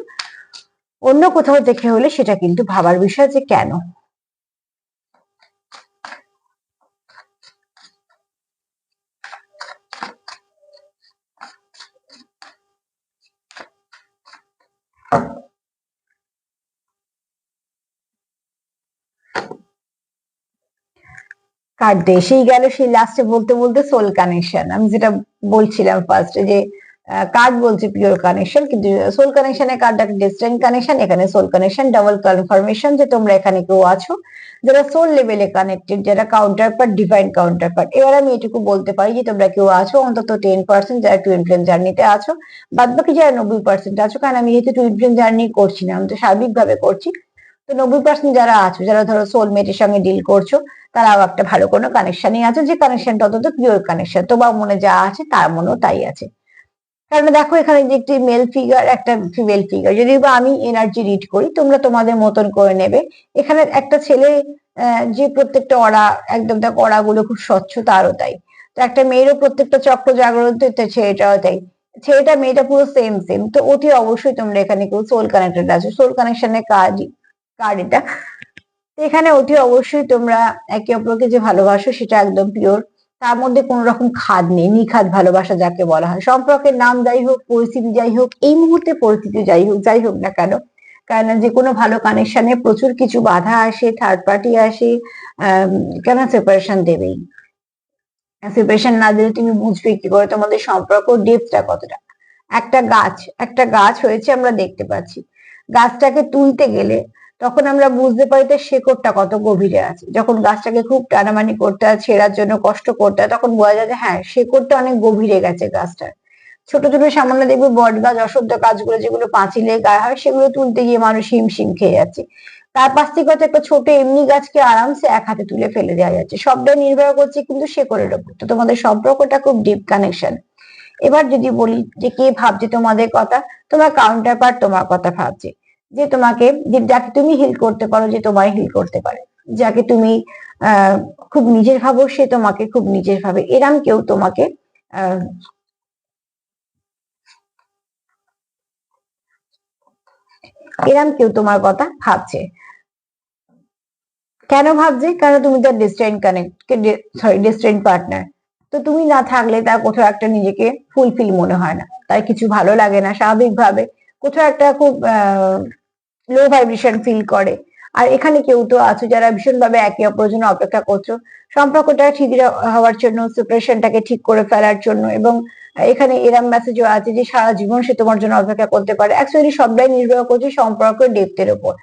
অন্য কোথাও দেখে হলে সেটা কিন্তু ভাবার বিষয় যে কেন। কার্ড এসেই গেল সেই লাস্টে বলতে বলতে সোল কানেকশন। আমি যেটা বলছিলাম ফার্স্টে যে কার্ড বলছে পিওর কানেকশন, কিন্তু সোল কানেকশনের কার্ড একটা ডিস্টেন্ট কানেকশন, এখানে সোল কানেকশন ডাবল কনফার্মেশন যে তোমরা এখানে কেউ আছো যারা সোল লেভেলে কানেক্টেড, যারা counter part, divine counter part. এবার আমি এটুকু বলতে পারি যে তোমরা কেউ আছো অন্তত 10% যারা টুইন ফ্লেম জার্নিতে আছো, বাদ বাকি যারা 90% আছো, কারণ আমি যেহেতু টুইন ফ্লেম জার্নি করছি না, আমি তো সার্বিকভাবে করছি, তো 90% যারা আছো, যারা ধরো সোলমেটের সঙ্গে ডিল করছো, তারাও একটা ভালো কোনো কানেকশনই আছে, যে কানেকশনটা অন্তত পিওর কানেকশন। তোমার মনে যা আছে তার মনেও তাই আছে। কারণ দেখো এখানে যে একটি মেল ফিগার, একটা ফিমেল ফিগার, যদি বা আমি এনার্জি রিড করি, তোমরা তোমাদের মতন করে নেবে। এখানে একটা ছেলে যে প্রত্যেকটা অরা, একদম দেখ অরা গুলো খুব স্বচ্ছ, তারও তাই। তো একটা মেয়েরও প্রত্যেকটা চক্র জাগ্রত, ছেলেটাও তাই। ছেলেটা মেয়েটা পুরো সেম সেম। তো অতি অবশ্যই তোমরা এখানে কেউ সোল কানেক্টেড আছো, সোল কানেকশনের কার্ড এটা। এখানে অতি অবশ্যই তোমরা একে অপরকে যে ভালোবাসো সেটা একদম পিওর, তার মধ্যে কোন রকম খাদ নেই, নিখাদ ভালোবাসা যাকে বলা হয়। সম্পর্কের নাম যাই হোক, পরিস্থিতি যাই হোক, এই মুহূর্তে পরিস্থিতি যাই হোক না কেন, কারণ যে কোনো ভালো কানেকশনে প্রচুর কিছু বাধা আসে, থার্ড পার্টি আসে, কেন সেপারেশন দেবেই। সেপারেশন না দিলে তুমি বুঝবে কি করে তোমাদের সম্পর্ক ডেপথটা কতটা। একটা গাছ হয়েছে আমরা দেখতে পাচ্ছি, গাছটাকে তুলতে গেলে তখন আমরা বুঝতে পারি তার শেকড়টা কত গভীরে আছে। যখন গাছটাকে খুব টানামানি করতে হয়, ছেঁড়ার জন্য কষ্ট করতে হয়, তখন বোঝা যায় যে হ্যাঁ শেকড়টা অনেক গভীরে গেছে গাছটার। ছোট ছোট সামান্য দেখবে বট গাছ, অশ্বত্থ গাছগুলো যেগুলো পাঁচিলে গায়ে হয়, সেগুলো তুলতে গিয়ে মানুষ হিমশিম খেয়ে যাচ্ছে। তার পাশ থেকে হয়তো একটা ছোট এমনি গাছকে আরামসে এক হাতে তুলে ফেলে দেওয়া যাচ্ছে। সবটাই নির্ভর করছে কিন্তু শেকড়ের উপর। তো তোমাদের সম্পর্কটা খুব ডিপ কানেকশন। এবার যদি বলি যে কে ভাবছে তোমাদের কথা, তোমার কাউন্টার পার্ট তোমার কথা ভাবছে, যে তোমাকে, যে যাকে তুমি হিল করতে পারো, যে তোমায় হিল করতে পারে, যাকে তুমি আহ খুব নিজের ভাবো, সে তোমাকে খুব নিজের ভাবে। এরম কেউ তোমাকে আহ এরম কেউ তোমার কথা ভাবছে। কেন ভাবছে? কারণ তুমি তার ডিস্টেন্ট ডিস্টেন্ট পার্টনার। তো তুমি না থাকলে তার কোথাও একটা নিজেকে ফুলফিল মনে হয় না, তার কিছু ভালো লাগে না, স্বাভাবিকভাবে কোথাও একটা খুব লো ভাইব্রেশন ফিল করে। আর এখানে কেউ তো আছো যারা ভীষণভাবে একে অপরের জন্য অপেক্ষা করছো, সম্পর্কটা ঠিক হওয়ার জন্য, সেপারেশনটাকে ঠিক করে ফেলার জন্য। এবং এখানে এরম মেসেজও আছে যে সারা জীবন সে তোমার জন্য অপেক্ষা করতে পারে। অ্যাকচুয়ালি সবটাই নির্ভর করছে সম্পর্কের ডেপথের উপর।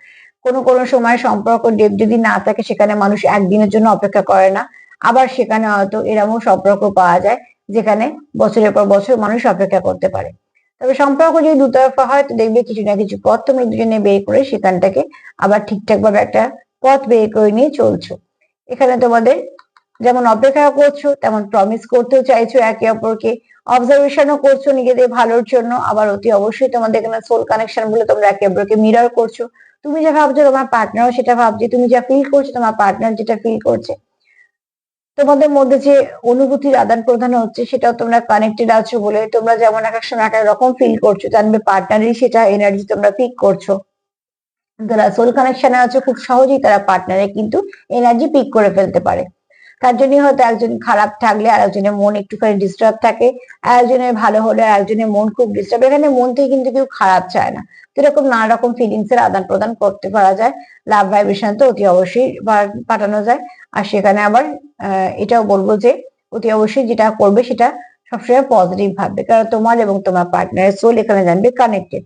কোনো সময় সম্পর্ক ডেপ যদি না থাকে, সেখানে মানুষ একদিনের জন্য অপেক্ষা করে না। আবার সেখানে হয়তো এরমও সম্পর্ক পাওয়া যায় যেখানে বছরের পর বছর মানুষ অপেক্ষা করতে পারে। তবে সম্পর্ক যদি দুতরফা হয়, তো দেখবে কিছু না কিছু পথ তুমি দুজনে বের করে সেখানটাকে আবার ঠিকঠাক ভাবে একটা পথ বের করে নিয়ে চলছো। এখানে তোমাদের যেমন অপেক্ষা করছো, তেমন প্রমিস করতেও চাইছো একে অপরকে, অবজারভেশনও করছো নিজেদের ভালোর জন্য। আবার অতি অবশ্যই তোমাদের এখানে সোল কানেকশন বলে তোমরা একে অপরকে মিরর করছো। তুমি যা ভাবছো তোমার পার্টনারও সেটা ভাবছে, তুমি যা ফিল করছো তোমার পার্টনার যেটা ফিল করছে। তোমাদের মধ্যে যে অনুভূতির আদান প্রদান হচ্ছে সেটাও তোমরা কানেক্টেড আছো বলে তোমরা যেমন এক এক সময় এক এক রকম ফিল করছো, জানবে পার্টনারই সেটা এনার্জি তোমরা পিক করছো। যারা সোল কানেকশনে আছে খুব সহজেই তারা পার্টনারে কিন্তু এনার্জি পিক করে ফেলতে পারে। তার জন্য হয়তো একজন খারাপ থাকলে আর একজনের মন একটুখানি ডিস্টার্ব থাকে, আর একজনের ভালো হলে আর একজনের মন খুব ডিস্টার্ব। এখানে মন থেকে কিন্তু কেউ খারাপ চায় না, এরকম নানা রকম ফিলিংস এর আদান প্রদান করতে পারা যায়। লাভ ভাইব্রেশন তো অতি অবশ্যই পাঠানো যায়। আর সেখানে আবার এটাও বলবো যে অতি অবশ্যই যেটা করবে সেটা সবসময় পজিটিভ ভাববে, কারণ তোমার এবং তোমার পার্টনারের সোল এখানে জানবে কানেক্টেড।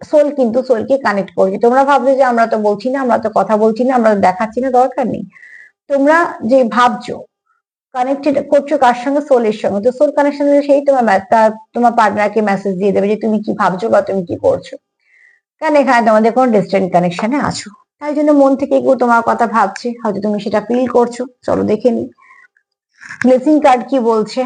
সোল কিন্তু সোলকে কানেক্ট করছে। তোমরা ভাবছো যে আমরা তো বলছি না, আমরা তো কথা বলছি না, আমরা তো দেখাচ্ছি না, দরকার নেই। তোমরা যে ভাবছো কানেক্টেড করছো কার সঙ্গে, সোলের সঙ্গে। তো সোল কানেকশন সেই তোমার পার্টনারকে মেসেজ দিয়ে দেবে যে তুমি কি ভাবছো বা তুমি কি করছো, কারণ এখানে তোমাদের কোনো ডিস্টেন্ট কানেকশনে আছো। তাই জন্য মন থেকে কেউ তোমার কথা ভাবছে, হয়তো তুমি সেটা ফিল করছো। চলো দেখে নি ব্লেসিং কার্ড কি বলছে।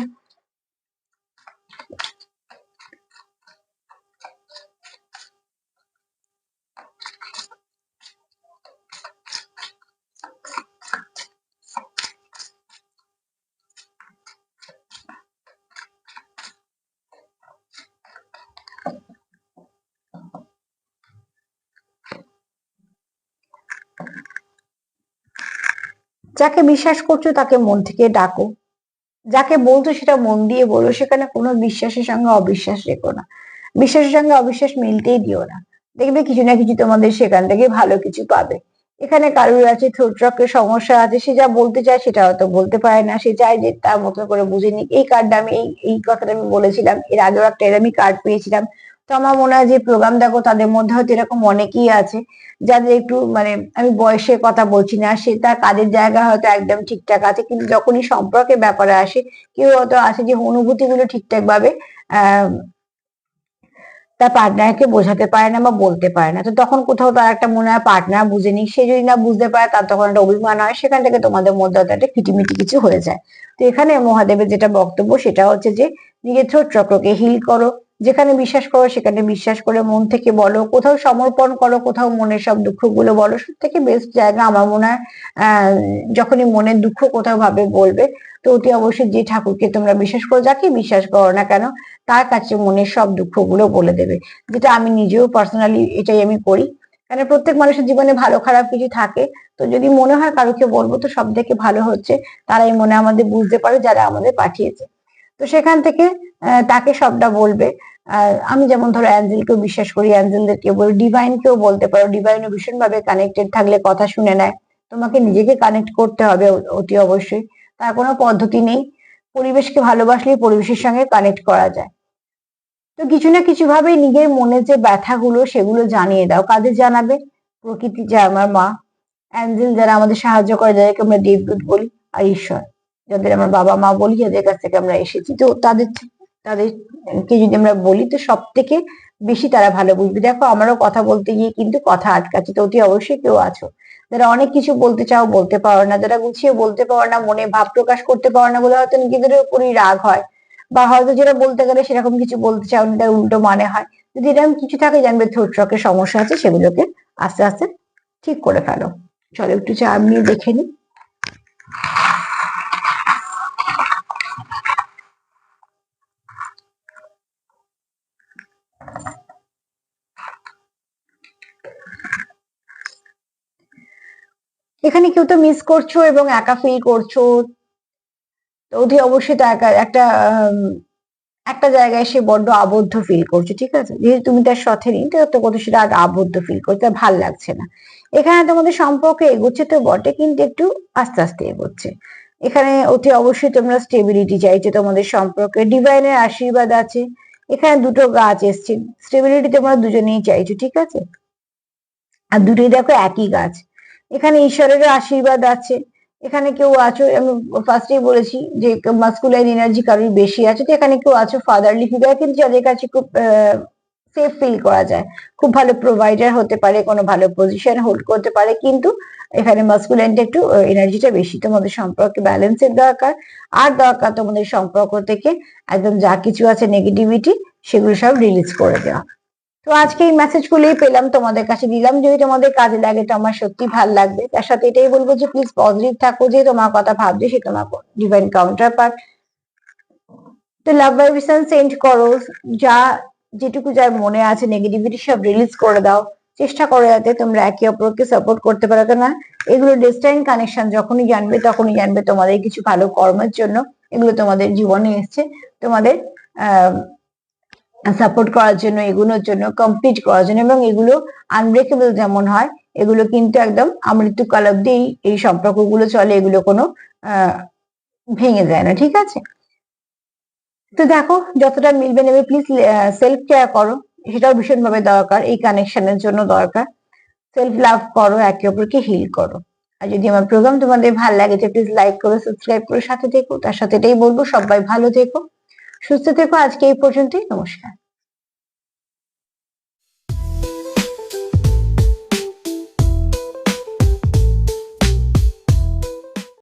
যাকে বিশ্বাস করছো তাকে মন থেকে ডাকো, যাকে বলছো সেটা মন দিয়ে বলো। সেখানে কোনো বিশ্বাসের সঙ্গে অবিশ্বাস রেখো না, বিশ্বাসের সঙ্গে অবিশ্বাস মিলতেই দিও না। দেখবে কিছু না কিছু তোমাদের সেখান থেকে ভালো কিছু পাবে। এখানে কারোর আছে থ্রোট চক্রের সমস্যা আছে, সে যা বলতে চায় সেটা হয়তো বলতে পারে না, সে চায় যে তার মতো করে বুঝে নিক। এই কার্ডটা আমি এই কথাটা আমি বলেছিলাম, এর আগেও একটা এরকমই কার্ড পেয়েছিলাম। তো আমার মনে হয় যে প্রোগ্রাম দেখো তাদের মধ্যে হয়তো এরকম অনেকেই আছে যাদের একটু মানে, আমি বয়সের কথা বলছি না, সে তার কাজের জায়গা হয়তো একদম ঠিকঠাক আছে, কিন্তু যখনই সম্পর্কের ব্যাপারে আসে কেউ হয়তো আছে যে অনুভূতি গুলো ঠিকঠাক ভাবে আহ তার পার্টনারকে বোঝাতে পারে না বা বলতে পারে না। তো তখন কোথাও তার একটা মনে হয় পার্টনার বুঝেনি, সে যদি না বুঝতে পারে তার তখন একটা অভিমান হয়, সেখান থেকে তোমাদের মধ্যে হয়তো একটা খিটিমিটি কিছু হয়ে যায়। তো এখানে মহাদেবের যেটা বক্তব্য সেটা হচ্ছে যে নিজের থ্রোট চক্রকে হিল করো, যেখানে বিশ্বাস করো সেখানে বিশ্বাস করে মন থেকে বলো, কোথাও সমর্পণ করো, কোথাও মনের সব দুঃখগুলো বলো। সব থেকে বেস্ট জায়গা আমার মনে হয় যখনই মনের দুঃখ কোথাও ভাবে বলবে, তো অতি অবশ্যই যে ঠাকুরকে তোমরা বিশ্বাস করো, যাকে বিশ্বাস করো না কেন, তার কাছে মনের সব দুঃখগুলো বলে দেবে। যেটা আমি নিজেও পার্সোনালি এটাই আমি করি, কারণ প্রত্যেক মানুষের জীবনে ভালো খারাপ কিছু থাকে। তো যদি মনে হয় কারোকে বলবো, তো সব থেকে ভালো হচ্ছে তারাই মনে আমাদের বুঝতে পারে যারা আমাদের পাঠিয়েছে। তো সেখান থেকে তাকে সবটা বলবে। আমি যেমন ধরো অ্যাঞ্জেলকেও বিশ্বাস করি, অ্যাঞ্জেলদেরকে বলি, ডিভাইনকেও বলতে পারো, ডিভাইনও ভীষণ ভাবে কানেক্টেড থাকলে কথা শুনে নেয়। তোমাকে নিজেকে কানেক্ট করতে হবে অতি অবশ্যই, তার কোনো পদ্ধতি নেই। পরিবেশকে ভালোবাসলেই পরিবেশের সঙ্গে কানেক্ট করা যায়। তো কিছু না কিছু ভাবে নিজের মনে যে ব্যথাগুলো সেগুলো জানিয়ে দাও। কাদের জানাবে? প্রকৃতি, যা আমার মা, অ্যাঞ্জেল যারা আমাদের সাহায্য করে, যাদেরকে আমরা দেবদূত বলি, আর ঈশ্বর যাদের আমরা বাবা মা বলি, যাদের কাছ থেকে আমরা এসেছি। তো তাদেরকে যদি আমরা বলি তো সব থেকে বেশি তারা ভালো বুঝবে। দেখো আমারও কথা বলতে গিয়ে কিন্তু কথা আটকাচ্ছে, তো অতি অবশ্যই কেউ আছো যারা অনেক কিছু বলতে চাও বলতে পারো না, যারা গুছিয়ে বলতে পারো না, মনে ভাব প্রকাশ করতে পারো না বলে হয়তো নিজেদের উপরই রাগ হয়, বা হয়তো যেটা বলতে গেলে সেরকম কিছু বলতে চাও না, তার উল্টো মানে হয়। যদি এরকম কিছু থাকে জানবে থ্রোট চক্রের সমস্যা আছে, সেগুলোকে আস্তে আস্তে ঠিক করে ফেলো। চলো একটু চা নিয়ে দেখে নি। এখানে কেউ তো মিস করছো এবং একা ফিল করছো, তো অতি অবশ্যই তা একটা একটা জায়গায় সে বড্ড আবদ্ধ ফিল করছে, ঠিক আছে? যেহেতু তুমি তার সাথে নেই, তো কত সেটা আবদ্ধ ফিল করছে, তার ভাল লাগছে না। এখানে তোমাদের সম্পর্ক এগোচ্ছে তো বটে, কিন্তু একটু আস্তে আস্তে এগোচ্ছে। এখানে অতি অবশ্যই তোমরা স্টেবিলিটি চাইছো তোমাদের সম্পর্কে, ডিভাইনের আশীর্বাদ আছে। এখানে দুটো গাছ এসছে, স্টেবিলিটি তোমরা দুজনেই চাইছো, ঠিক আছে? আর দুটোই দেখো একই গাছ। এখানে ঈশ্বরেরও আশীর্বাদ আছে। এখানে কেউ আছো, আমি ফার্স্টেই বলেছি যে মাস্কুলাইন এনার্জি কারোর বেশি আছে, তো এখানে কেউ আছো ফাদারলি ফিগার, কিন্তু যাদের কাছে খুব সেফ ফিল করা যায়, খুব ভালো প্রোভাইডার হতে পারে, কোনো ভালো পজিশন হোল্ড করতে পারে, কিন্তু এখানে মাস্কুলাইনটা একটু এনার্জিটা বেশি। তোমাদের সম্পর্কে ব্যালেন্সের দরকার, আর দরকার তোমাদের সম্পর্ক থেকে একদম যা কিছু আছে নেগেটিভিটি সেগুলো সব রিলিজ করে দেওয়া। তো আজকে এই মেসেজ গুলোই পেলাম, তোমাদের কাছে দিলাম, যদি তোমাদের কাজে লাগে তো আমার সত্যি ভালো লাগবে। তার সাথে এটাই বলবো যে প্লিজ পজিটিভ থাকো, যে তোমার কথা ভাবছে সে তোমার ডিভাইন কাউন্টার পার্ট। তো লাভ ভাইব্রেশন সেন্ড করো, যা যেটুকু যার মনে আছে নেগেটিভিটি সব রিলিজ করে দাও। চেষ্টা করো যাতে তোমরা একে অপরকে সাপোর্ট করতে পারো, কেননা এগুলো ডেস্টাইন কানেকশন, যখনই জানবে তোমাদের কিছু ভালো কর্মের জন্য এগুলো তোমাদের জীবনে এসছে, তোমাদের সাপোর্ট করার জন্য, এগুলোর জন্য, কমপ্লিট করার জন্য। এবং এগুলো আনব্রেকেবল যেমন হয়, এগুলো কিন্তু একদম আমৃত্যুকাল অব্দি এই সম্পর্কগুলো চলে, এগুলো কোনো ভেঙে যায় না, ঠিক আছে? তো দেখো যতটা মিলবে নেবে, প্লিজ সেলফ কেয়ার করো, সেটাও ভীষণভাবে দরকার, এই কানেকশনের জন্য দরকার। সেলফ লাভ করো, একে অপরকে হিল করো। আর যদি আমার প্রোগ্রাম তোমাদের ভালো লাগে তো প্লিজ লাইক করো, সাবস্ক্রাইব করো, সাথে থেকো। তার সাথে এটাই বলবো, সবাই ভালো থেকো, সুস্থ থেকো। আজকে এই পর্যন্তই, নমস্কার।